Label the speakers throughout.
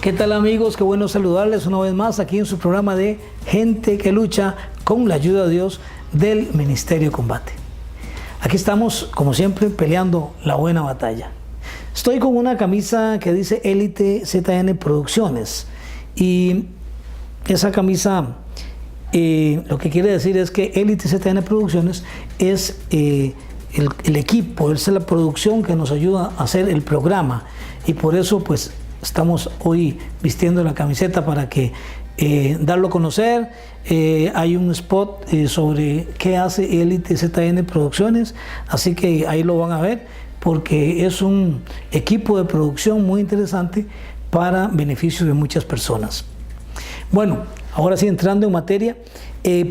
Speaker 1: ¿Qué tal, amigos? Qué bueno saludarles una vez más aquí en su programa de Gente que Lucha con la ayuda de Dios del Ministerio Combate. Aquí estamos, como siempre, peleando la buena batalla. Estoy con una camisa que dice Élite ZN Producciones y esa camisa lo que quiere decir es que Élite ZN Producciones es el equipo, es la producción que nos ayuda a hacer el programa y por eso pues estamos hoy vistiendo la camiseta para que darlo a conocer. Hay un spot sobre qué hace Élite ZN Producciones, así que ahí lo van a ver porque es un equipo de producción muy interesante para beneficio de muchas personas. Bueno, ahora sí, entrando en materia,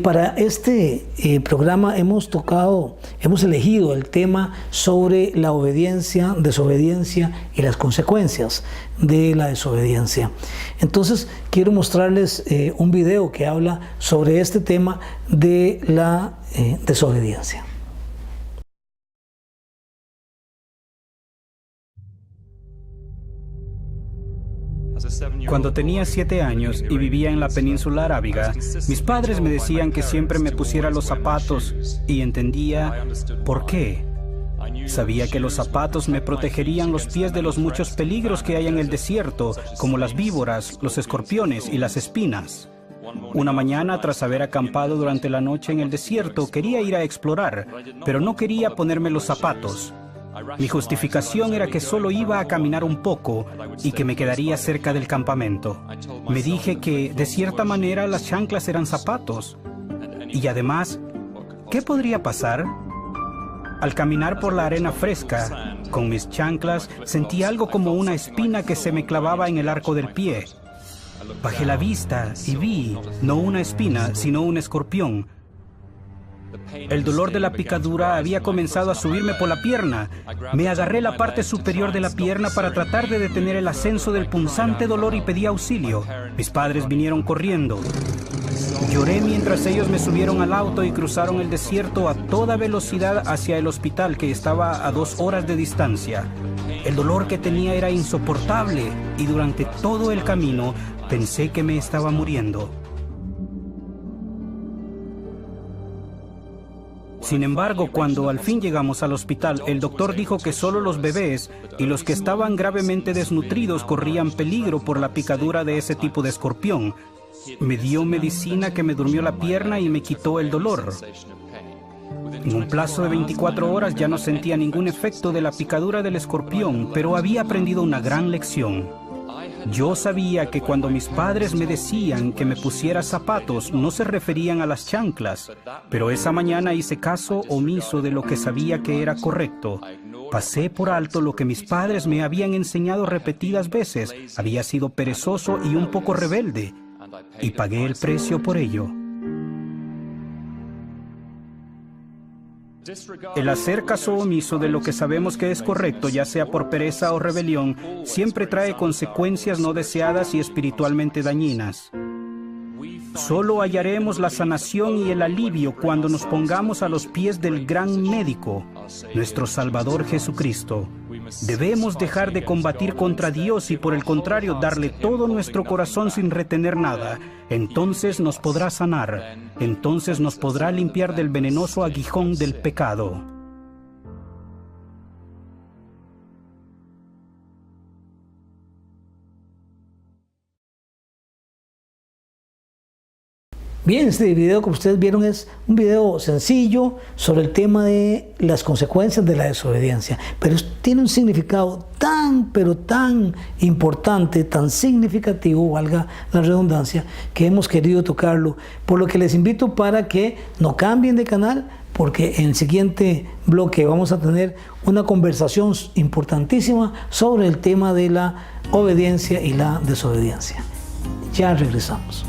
Speaker 1: para este programa hemos elegido el tema sobre la obediencia, desobediencia y las consecuencias de la desobediencia. Entonces, quiero mostrarles un video que habla sobre este tema de la desobediencia.
Speaker 2: Cuando tenía 7 años y vivía en la península arábiga, mis padres me decían que siempre me pusiera los zapatos y entendía por qué. Sabía que los zapatos me protegerían los pies de los muchos peligros que hay en el desierto, como las víboras, los escorpiones y las espinas. Una mañana, tras haber acampado durante la noche en el desierto, quería ir a explorar, pero no quería ponerme los zapatos. Mi justificación era que solo iba a caminar un poco y que me quedaría cerca del campamento. Me dije que, de cierta manera, las chanclas eran zapatos. Y además, ¿qué podría pasar? Al caminar por la arena fresca, con mis chanclas, sentí algo como una espina que se me clavaba en el arco del pie. Bajé la vista y vi, no una espina, sino un escorpión. El dolor de la picadura había comenzado a subirme por la pierna. Me agarré la parte superior de la pierna para tratar de detener el ascenso del punzante dolor y pedí auxilio. Mis padres vinieron corriendo. Lloré mientras ellos me subieron al auto y cruzaron el desierto a toda velocidad hacia el hospital que estaba a 2 horas de distancia. El dolor que tenía era insoportable y durante todo el camino pensé que me estaba muriendo. Sin embargo, cuando al fin llegamos al hospital, el doctor dijo que solo los bebés y los que estaban gravemente desnutridos corrían peligro por la picadura de ese tipo de escorpión. Me dio medicina que me durmió la pierna y me quitó el dolor. En un plazo de 24 horas ya no sentía ningún efecto de la picadura del escorpión, pero había aprendido una gran lección. Yo sabía que cuando mis padres me decían que me pusiera zapatos, no se referían a las chanclas, pero esa mañana hice caso omiso de lo que sabía que era correcto. Pasé por alto lo que mis padres me habían enseñado repetidas veces. Había sido perezoso y un poco rebelde, y pagué el precio por ello. El hacer caso omiso de lo que sabemos que es correcto, ya sea por pereza o rebelión, siempre trae consecuencias no deseadas y espiritualmente dañinas. Solo hallaremos la sanación y el alivio cuando nos pongamos a los pies del gran médico, nuestro Salvador Jesucristo. Debemos dejar de combatir contra Dios y por el contrario darle todo nuestro corazón sin retener nada. Entonces nos podrá sanar. Entonces nos podrá limpiar del venenoso aguijón del pecado.
Speaker 1: Bien, este video, como ustedes vieron, es un video sencillo sobre el tema de las consecuencias de la desobediencia, pero tiene un significado pero tan importante, tan significativo, valga la redundancia, que hemos querido tocarlo, por lo que les invito para que no cambien de canal, porque en el siguiente bloque vamos a tener una conversación importantísima sobre el tema de la obediencia y la desobediencia. Ya regresamos.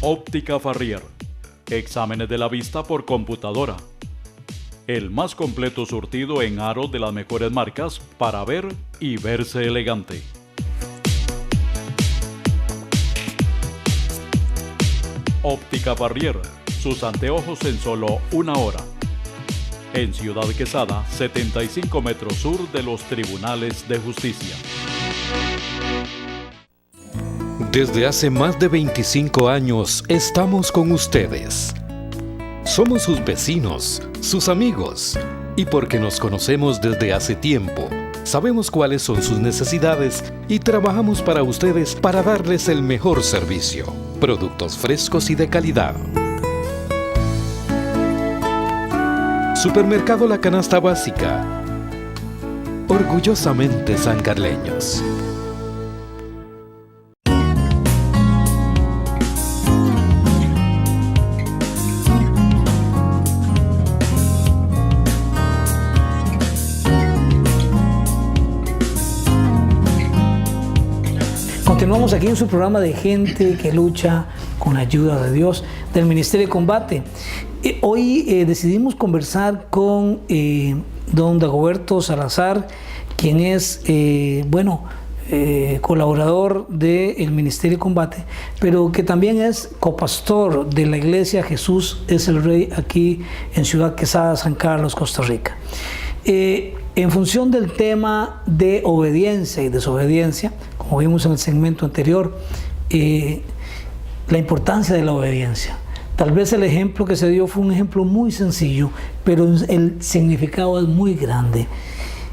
Speaker 3: Óptica Farrier. Exámenes de la vista por computadora. El más completo surtido en aros de las mejores marcas para ver y verse elegante. Óptica Farrier. Sus anteojos en solo 1 hora. En Ciudad Quesada, 75 metros sur de los Tribunales de Justicia.
Speaker 4: Desde hace más de 25 años estamos con ustedes. Somos sus vecinos, sus amigos, y porque nos conocemos desde hace tiempo, sabemos cuáles son sus necesidades y trabajamos para ustedes para darles el mejor servicio. Productos frescos y de calidad. Supermercado La Canasta Básica. Orgullosamente sancarleños.
Speaker 1: Continuamos aquí en su programa de Gente que Lucha con la ayuda de Dios del Ministerio de Combate. Hoy decidimos conversar con don Dagoberto Salazar, quien es, colaborador del Ministerio de Combate, pero que también es copastor de la Iglesia Jesús es el Rey aquí en Ciudad Quesada, San Carlos, Costa Rica. En función del tema de obediencia y desobediencia, como vimos en el segmento anterior, la importancia de la obediencia. Tal vez el ejemplo que se dio fue un ejemplo muy sencillo, pero el significado es muy grande.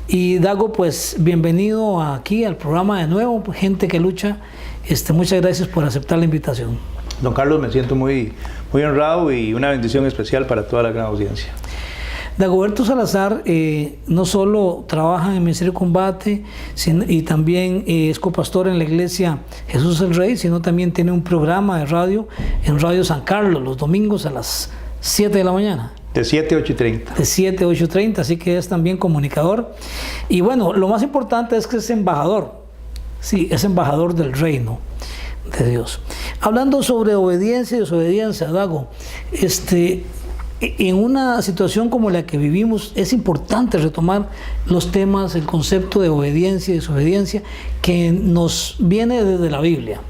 Speaker 1: Y Dago, pues bienvenido aquí al programa de nuevo, Gente que Lucha. Muchas gracias por aceptar la invitación.
Speaker 5: Don Carlos, me siento muy honrado y una bendición especial para toda la gran audiencia.
Speaker 1: Dagoberto Salazar no solo trabaja en el Ministerio de Combate y también es copastor en la Iglesia Jesús el Rey, sino también tiene un programa de radio en Radio San Carlos los domingos a las 7 de la mañana.
Speaker 5: De 7 a 8:30.
Speaker 1: De 7 a 8:30, así que es también comunicador. Y bueno, lo más importante es que es embajador. Sí, es embajador del reino de Dios. Hablando sobre obediencia y desobediencia, Dago, en una situación como la que vivimos es importante retomar los temas, el concepto de obediencia y desobediencia que nos viene desde la Biblia.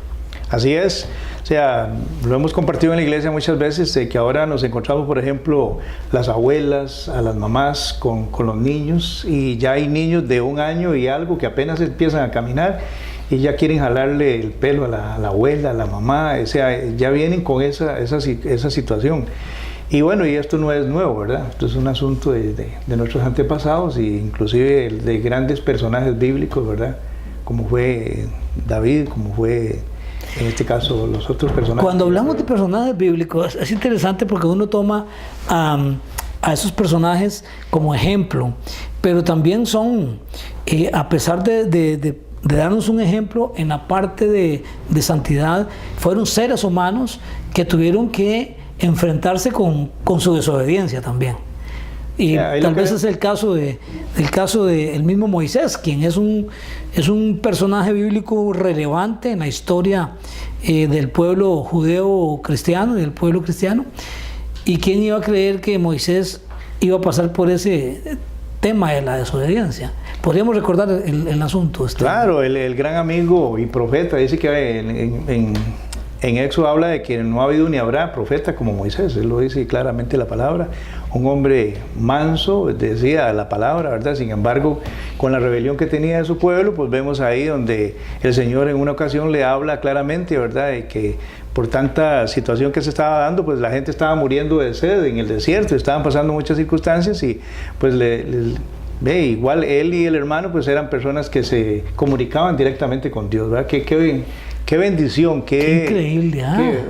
Speaker 5: Así es, o sea, lo hemos compartido en la iglesia muchas veces, que ahora nos encontramos, por ejemplo, las abuelas, a las mamás con los niños, y ya hay niños de 1 año y algo que apenas empiezan a caminar y ya quieren jalarle el pelo a la abuela, a la mamá, o sea, ya vienen con esa situación. Y bueno, y esto no es nuevo, ¿verdad? Esto es un asunto de nuestros antepasados e inclusive de grandes personajes bíblicos, ¿verdad? Como fue David, como fue en este caso los otros personajes.
Speaker 1: Cuando hablamos de personajes bíblicos es interesante porque uno toma a esos personajes como ejemplo, pero también son, a pesar de darnos un ejemplo en la parte de santidad, fueron seres humanos que tuvieron que enfrentarse con su desobediencia también. Y tal vez es el caso del mismo Moisés, quien es un personaje bíblico relevante en la historia del pueblo judeo cristiano y del pueblo cristiano. ¿Y quién iba a creer que Moisés iba a pasar por ese tema de la desobediencia? Podríamos recordar el asunto.
Speaker 5: Claro, el gran amigo y profeta dice que en Éxodo habla de que no ha habido ni habrá profeta como Moisés. Él lo dice claramente la palabra. Un hombre manso, decía la palabra, ¿verdad? Sin embargo, con la rebelión que tenía de su pueblo, pues vemos ahí donde el Señor en una ocasión le habla claramente, ¿verdad? De que por tanta situación que se estaba dando, pues la gente estaba muriendo de sed en el desierto, estaban pasando muchas circunstancias y pues igual él y el hermano pues eran personas que se comunicaban directamente con Dios, ¿verdad? Qué bendición,
Speaker 1: qué increíble,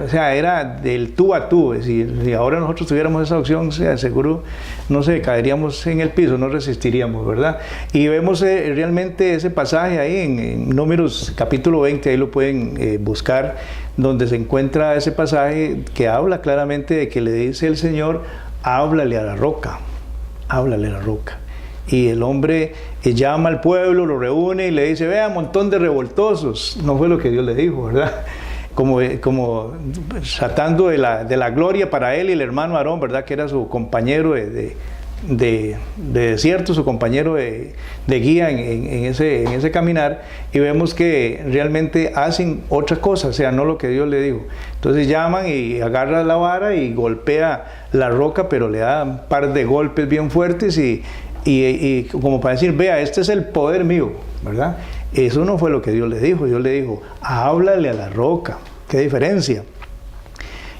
Speaker 5: o sea, era del tú a tú. Es decir, si ahora nosotros tuviéramos esa opción, o sea, seguro, no sé, caeríamos en el piso, no resistiríamos, ¿verdad? Y vemos realmente ese pasaje ahí en Números capítulo 20, ahí lo pueden buscar, donde se encuentra ese pasaje que habla claramente de que le dice el Señor, háblale a la roca, háblale a la roca. Y el hombre llama al pueblo, lo reúne y le dice, vea, montón de revoltosos. No fue lo que Dios le dijo, ¿verdad? como tratando de la gloria para él y el hermano Aarón, ¿verdad? Que era su compañero de desierto, su compañero de guía en ese caminar, y vemos que realmente hacen otra cosa, o sea, no lo que Dios le dijo. Entonces llaman y agarra la vara y golpea la roca, pero le da un par de golpes bien fuertes y como para decir, vea, este es el poder mío, ¿verdad? Eso no fue lo que Dios le dijo. Dios le dijo, háblale a la roca. ¿Qué diferencia?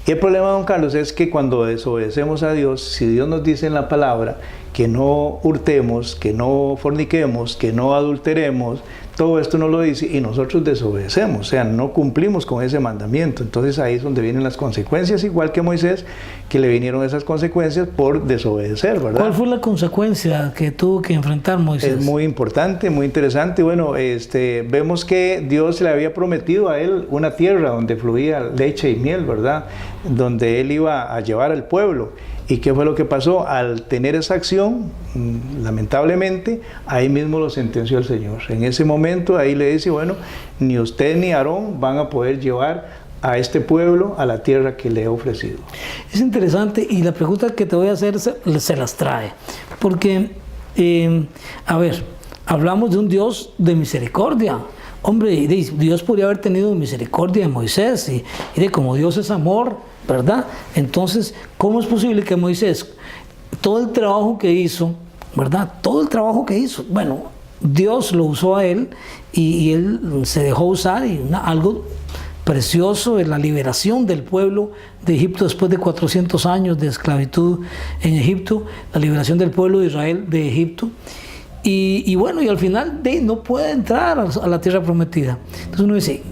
Speaker 5: Y el problema, don Carlos, es que cuando desobedecemos a Dios, si Dios nos dice en la palabra que no hurtemos, que no forniquemos, que no adulteremos, todo esto nos lo dice y nosotros desobedecemos, o sea, no cumplimos con ese mandamiento. Entonces ahí es donde vienen las consecuencias, igual que Moisés, que le vinieron esas consecuencias por desobedecer, ¿verdad?
Speaker 1: ¿Cuál fue la consecuencia que tuvo que enfrentar Moisés?
Speaker 5: Es muy importante, muy interesante. Bueno, vemos que Dios le había prometido a él una tierra donde fluía leche y miel, ¿verdad? Donde él iba a llevar al pueblo. ¿Y qué fue lo que pasó? Al tener esa acción, lamentablemente, ahí mismo lo sentenció el Señor. En ese momento, ahí le dice, bueno, ni usted ni Aarón van a poder llevar a este pueblo a la tierra que le he ofrecido.
Speaker 1: Es interesante, y la pregunta que te voy a hacer se las trae. Porque, a ver, hablamos de un Dios de misericordia. Hombre, Dios podría haber tenido misericordia de Moisés, y de como Dios es amor, ¿verdad? Entonces, ¿cómo es posible que Moisés, todo el trabajo que hizo, ¿verdad? Todo el trabajo que hizo, bueno, Dios lo usó a él y él se dejó usar, y algo precioso de la liberación del pueblo de Egipto después de 400 años de esclavitud en Egipto, la liberación del pueblo de Israel de Egipto. Y bueno, y al final no puede entrar a la tierra prometida. Entonces uno dice,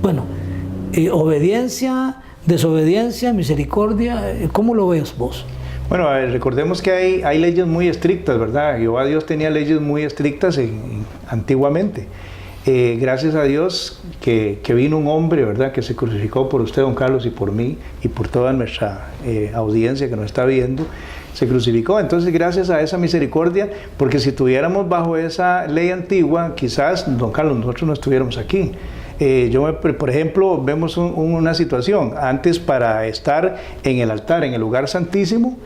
Speaker 1: bueno, obediencia, desobediencia, misericordia, ¿cómo lo ves vos?
Speaker 5: Bueno, recordemos que hay leyes muy estrictas, ¿verdad? Jehová Dios tenía leyes muy estrictas antiguamente. Gracias a Dios que vino un hombre, ¿verdad? Que se crucificó por usted, don Carlos, y por mí, y por toda nuestra audiencia que nos está viendo. Se crucificó. Entonces, gracias a esa misericordia, porque si estuviéramos bajo esa ley antigua, quizás, don Carlos, nosotros no estuviéramos aquí. Por ejemplo, vemos una situación. Antes, para estar en el altar, en el lugar santísimo,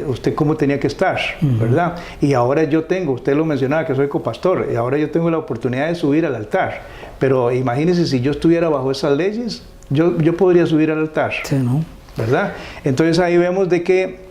Speaker 5: usted cómo tenía que estar, ¿verdad? Y ahora usted lo mencionaba, que soy copastor, y ahora yo tengo la oportunidad de subir al altar. Pero imagínense, si yo estuviera bajo esas leyes, yo podría subir al altar,
Speaker 1: sí, ¿no?
Speaker 5: ¿Verdad? Entonces ahí vemos de que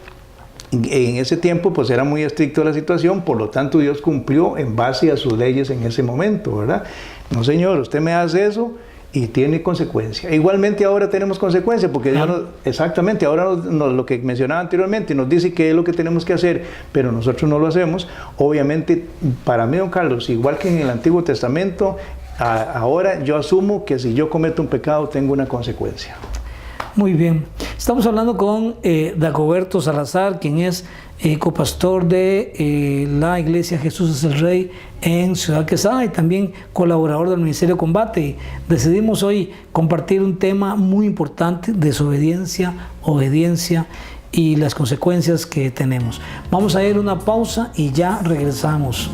Speaker 5: en ese tiempo pues era muy estricto la situación, por lo tanto Dios cumplió en base a sus leyes en ese momento, ¿verdad? No, señor, usted me hace eso y tiene consecuencia. Igualmente ahora tenemos consecuencias, porque Dios exactamente, ahora lo que mencionaba anteriormente, nos dice qué es lo que tenemos que hacer, pero nosotros no lo hacemos. Obviamente, para mí, don Carlos, igual que en el Antiguo Testamento, ahora yo asumo que si yo cometo un pecado tengo una consecuencia.
Speaker 1: Muy bien. Estamos hablando con Dagoberto Salazar, quien es copastor de la Iglesia Jesús es el Rey en Ciudad Quesada y también colaborador del Ministerio Combate. Y decidimos hoy compartir un tema muy importante: desobediencia, obediencia y las consecuencias que tenemos. Vamos a ir a una pausa y ya regresamos.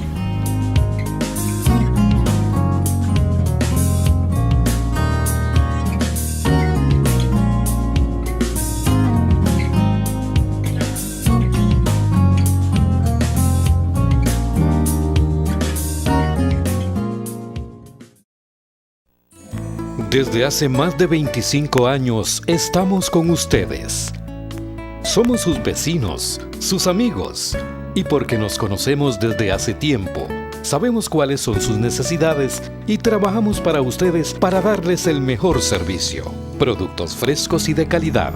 Speaker 4: Desde hace más de 25 años estamos con ustedes. Somos sus vecinos, sus amigos, y porque nos conocemos desde hace tiempo, sabemos cuáles son sus necesidades y trabajamos para ustedes para darles el mejor servicio. Productos frescos y de calidad.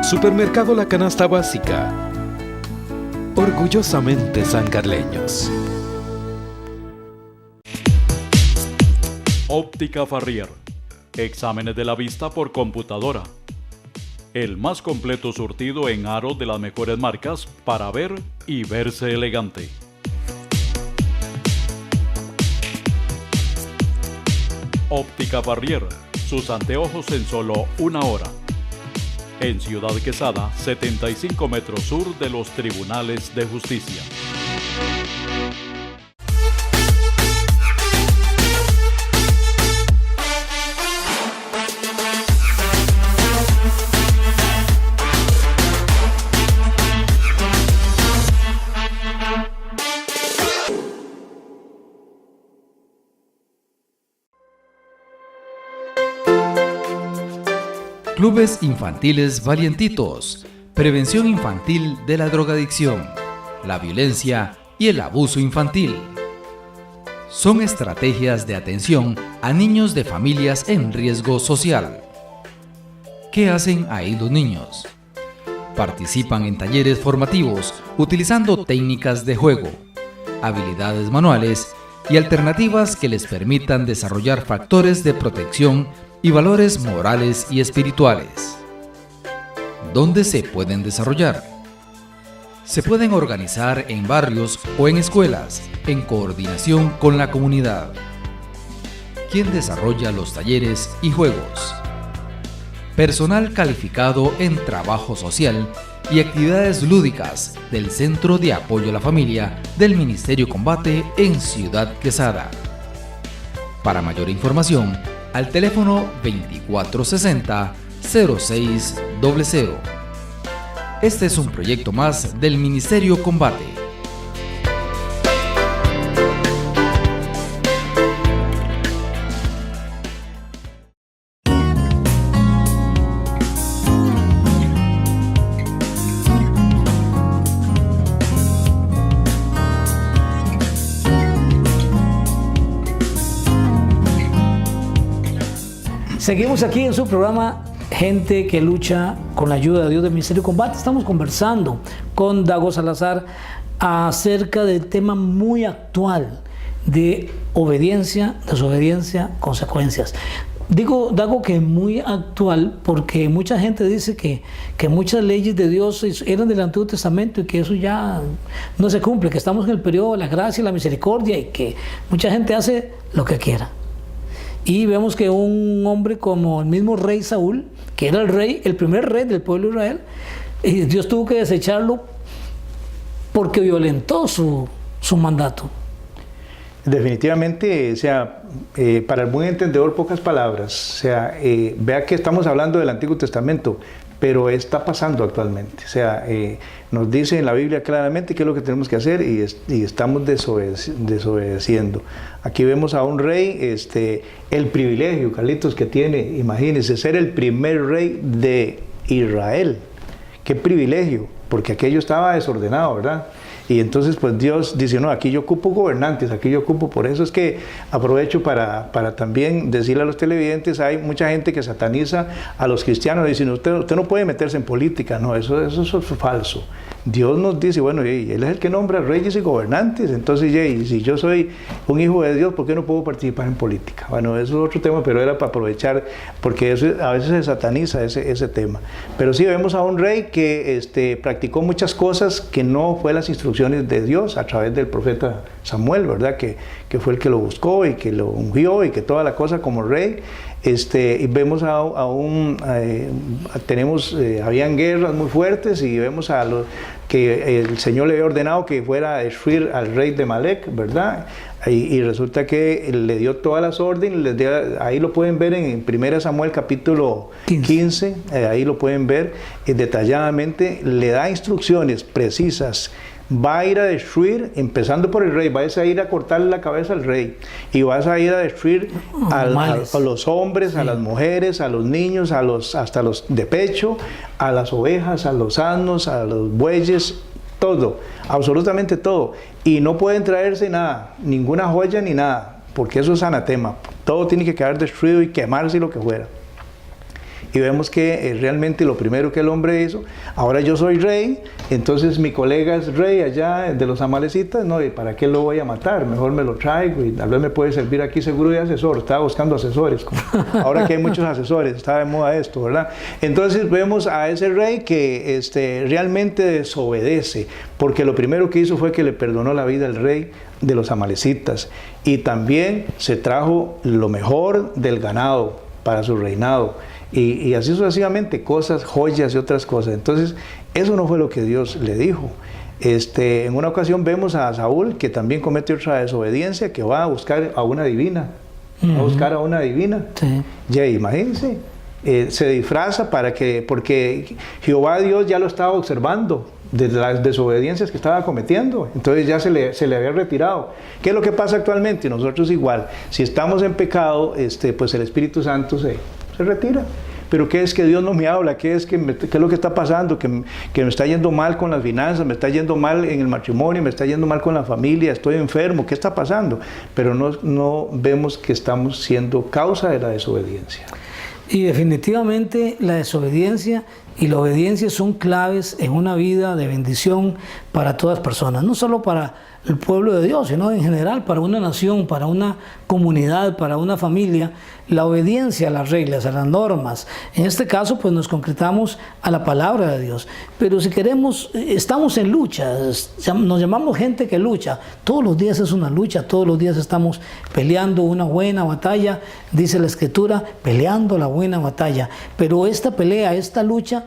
Speaker 4: Supermercado La Canasta Básica. Orgullosamente sancarleños.
Speaker 3: Óptica Farrier. Exámenes de la vista por computadora. El más completo surtido en aros de las mejores marcas para ver y verse elegante. Óptica Farrier. Sus anteojos en solo 1 hora. En Ciudad Quesada, 75 metros sur de los Tribunales de Justicia.
Speaker 6: Clubes infantiles valientitos. Prevención infantil de la drogadicción, la violencia y el abuso infantil. Son estrategias de atención a niños de familias en riesgo social. ¿Qué hacen ahí los niños? Participan en talleres formativos utilizando técnicas de juego, habilidades manuales y alternativas que les permitan desarrollar factores de protección y valores morales y espirituales. ¿Dónde se pueden desarrollar? Se pueden organizar en barrios o en escuelas, en coordinación con la comunidad. ¿Quién desarrolla los talleres y juegos? Personal calificado en trabajo social y actividades lúdicas del Centro de Apoyo a la Familia del Ministerio Combate en Ciudad Quesada. Para mayor información, al teléfono 2460-0600. Este es un proyecto más del Ministerio Combate.
Speaker 1: Seguimos aquí en su programa Gente que lucha con la ayuda de Dios del Ministerio Combate. Estamos conversando con Dago Salazar acerca del tema muy actual de obediencia, desobediencia, consecuencias. Digo, Dago, que es muy actual porque mucha gente dice que muchas leyes de Dios eran del Antiguo Testamento y que eso ya no se cumple, que estamos en el periodo de la gracia y la misericordia y que mucha gente hace lo que quiera. Y vemos que un hombre como el mismo rey Saúl, que era el primer rey del pueblo de Israel, Dios tuvo que desecharlo porque violentó su mandato.
Speaker 5: Definitivamente, o sea, para el buen entendedor, pocas palabras. O sea, vea que estamos hablando del Antiguo Testamento, pero está pasando actualmente. O sea, nos dice en la Biblia claramente qué es lo que tenemos que hacer y estamos desobedeciendo. Aquí vemos a un rey, el privilegio, Carlitos, que tiene, imagínense, ser el primer rey de Israel. Qué privilegio, porque aquello estaba desordenado, ¿verdad? Y entonces pues Dios dice, no, aquí yo ocupo gobernantes, aquí yo ocupo, por eso es que aprovecho para también decirle a los televidentes, hay mucha gente que sataniza a los cristianos, diciendo, usted no puede meterse en política, no, eso es falso. Dios nos dice, bueno, Él es el que nombra reyes y gobernantes, entonces, y si yo soy un hijo de Dios, ¿por qué no puedo participar en política? Bueno, eso es otro tema, pero era para aprovechar, porque eso, a veces se sataniza ese tema. Pero sí, vemos a un rey que practicó muchas cosas que no fue las instrucciones de Dios a través del profeta Samuel, ¿verdad? Que fue el que lo buscó y que lo ungió y que toda la cosa como rey. Y vemos habían guerras muy fuertes y vemos que el Señor le había ordenado que fuera a destruir al rey de Malek, ¿verdad? Y resulta que le dio todas las órdenes, ahí lo pueden ver en 1 Samuel capítulo 15, ahí lo pueden ver detalladamente, le da instrucciones precisas. Va a ir a destruir, empezando por el rey, vas a ir a cortarle la cabeza al rey y vas a ir a destruir a los hombres, sí, a las mujeres, a los niños, hasta los de pecho, a las ovejas, a los asnos, a los bueyes, todo, absolutamente todo. Y no pueden traerse nada, ninguna joya ni nada, porque eso es anatema. Todo tiene que quedar destruido y quemarse y lo que fuera. Y vemos que realmente lo primero que el hombre hizo, ahora yo soy rey, entonces mi colega es rey allá de los amalecitas, no, ¿y para qué lo voy a matar? Mejor me lo traigo y tal vez me puede servir aquí seguro de asesor. Estaba buscando asesores, ahora que hay muchos asesores, está de moda esto, ¿verdad? Entonces vemos a ese rey que realmente desobedece, porque lo primero que hizo fue que le perdonó la vida al rey de los amalecitas y también se trajo lo mejor del ganado para su reinado. Y así sucesivamente, cosas, joyas y otras cosas. Entonces, eso no fue lo que Dios le dijo. En una ocasión vemos a Saúl, que también comete otra desobediencia, que va a buscar a una divina. Va a buscar a una divina. Sí. Ya, imagínense, se disfraza porque Jehová Dios ya lo estaba observando de las desobediencias que estaba cometiendo, entonces ya se le había retirado. ¿Qué es lo que pasa actualmente? Nosotros igual, si estamos en pecado, pues el Espíritu Santo se retira. pero ¿qué es que Dios no me habla? ¿Qué es lo que está pasando? Que me está yendo mal con las finanzas, me está yendo mal en el matrimonio, me está yendo mal con la familia, estoy enfermo, ¿qué está pasando? Pero no vemos que estamos siendo causa de la desobediencia.
Speaker 1: Y definitivamente la desobediencia y la obediencia son claves en una vida de bendición para todas personas, no solo para el pueblo de Dios, sino en general para una nación, para una comunidad, para una familia. La obediencia a las reglas, a las normas, en este caso pues nos concretamos a la palabra de Dios. Pero si queremos, estamos en lucha, nos llamamos gente que lucha, todos los días es una lucha, todos los días estamos peleando una buena batalla, dice la Escritura, peleando la buena batalla. Pero esta pelea, esta lucha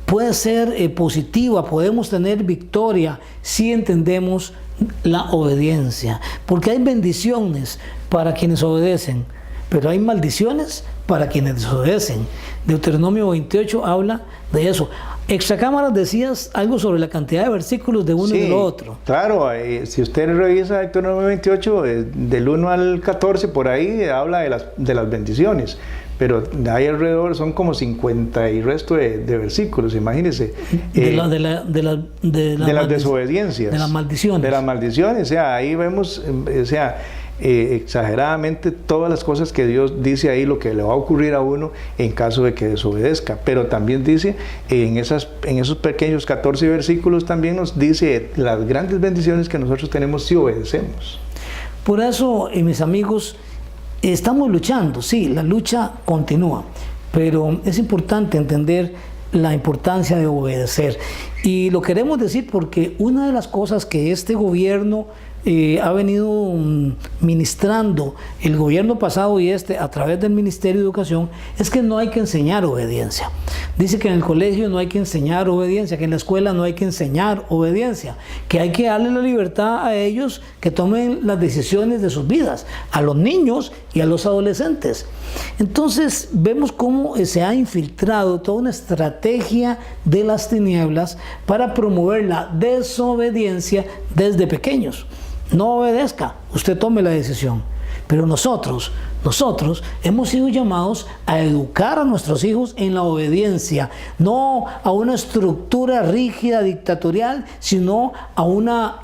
Speaker 1: puede ser positiva, podemos tener victoria si entendemos la obediencia, porque hay bendiciones para quienes obedecen, pero hay maldiciones para quienes desobedecen. Deuteronomio 28 habla de eso. Extracámaras, decías algo sobre la cantidad de versículos de uno y de lo otro.
Speaker 5: Claro, si usted revisa Deuteronomio 28, del 1 al 14, por ahí habla de las bendiciones. Pero ahí alrededor son como 50 y resto de versículos, imagínense.
Speaker 1: De las desobediencias.
Speaker 5: De las maldiciones. De las maldiciones, o sea, ahí vemos, exageradamente todas las cosas que Dios dice ahí, lo que le va a ocurrir a uno en caso de que desobedezca. Pero también dice, en esos pequeños 14 versículos también nos dice las grandes bendiciones que nosotros tenemos si obedecemos.
Speaker 1: Por eso, mis amigos, estamos luchando, sí, la lucha continúa, pero es importante entender la importancia de obedecer. Y lo queremos decir porque una de las cosas que este gobierno ha venido ministrando, el gobierno pasado y a través del Ministerio de Educación, es que no hay que enseñar obediencia. Dice que en el colegio no hay que enseñar obediencia, que en la escuela no hay que enseñar obediencia, que hay que darle la libertad a ellos que tomen las decisiones de sus vidas, a los niños y a los adolescentes. Entonces vemos cómo se ha infiltrado toda una estrategia de las tinieblas para promover la desobediencia desde pequeños. No obedezca, usted tome la decisión. Pero nosotros hemos sido llamados a educar a nuestros hijos en la obediencia, no a una estructura rígida, dictatorial, sino a una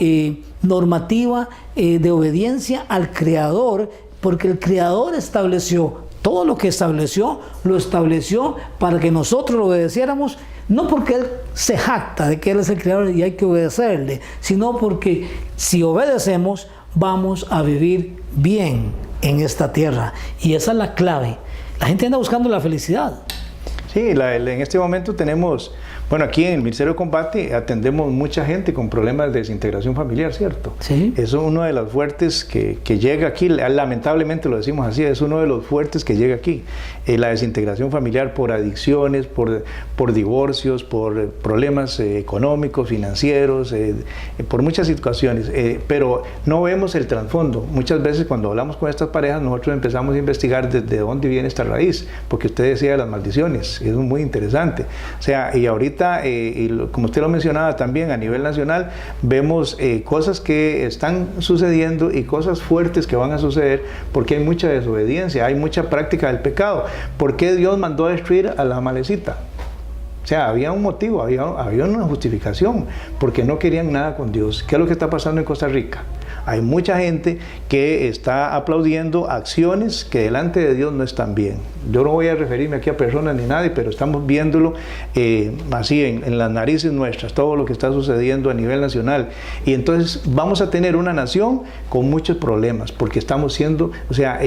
Speaker 1: normativa de obediencia al Creador, porque el Creador estableció todo lo que estableció, lo estableció para que nosotros lo obedeciéramos, no porque Él se jacta de que Él es el Creador y hay que obedecerle, sino porque si obedecemos vamos a vivir bien en esta tierra. Y esa es la clave. La gente anda buscando la felicidad.
Speaker 5: Sí, en este momento tenemos, bueno, aquí en el Ministerio de Combate atendemos mucha gente con problemas de desintegración familiar, ¿cierto? Sí. Es uno de los fuertes que llega aquí, lamentablemente lo decimos así, es uno de los fuertes que llega aquí. La desintegración familiar por adicciones, por divorcios, por problemas económicos, financieros, por muchas situaciones, pero no vemos el trasfondo. Muchas veces cuando hablamos con estas parejas nosotros empezamos a investigar desde dónde viene esta raíz, porque usted decía de las maldiciones, es muy interesante. O sea, y ahorita, como usted lo mencionaba también a nivel nacional, vemos cosas que están sucediendo y cosas fuertes que van a suceder porque hay mucha desobediencia, hay mucha práctica del pecado. ¿Por qué Dios mandó a destruir a la Amalecita? O sea, había un motivo, había una justificación, porque no querían nada con Dios. ¿Qué es lo que está pasando en Costa Rica? Hay mucha gente que está aplaudiendo acciones que delante de Dios no están bien. Yo no voy a referirme aquí a personas ni nadie, pero estamos viéndolo así en las narices nuestras, todo lo que está sucediendo a nivel nacional. Y entonces vamos a tener una nación con muchos problemas, porque estamos siendo, o sea,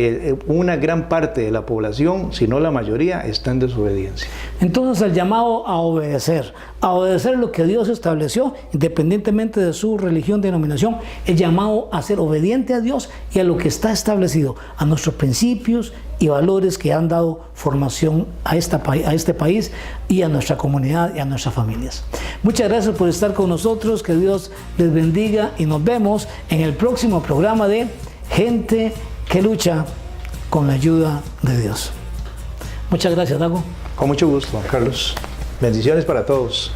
Speaker 5: una gran parte de la población, si no la mayoría, está en desobediencia.
Speaker 1: Entonces el llamado a obedecer lo que Dios estableció, independientemente de su religión, denominación, el llamado a ser obediente a Dios y a lo que está establecido, a nuestros principios y valores que han dado formación a este país y a nuestra comunidad y a nuestras familias. Muchas gracias por estar con nosotros, que Dios les bendiga y nos vemos en el próximo programa de Gente que Lucha con la ayuda de Dios. Muchas gracias, Dago.
Speaker 5: Con mucho gusto, Juan Carlos. Bendiciones para todos.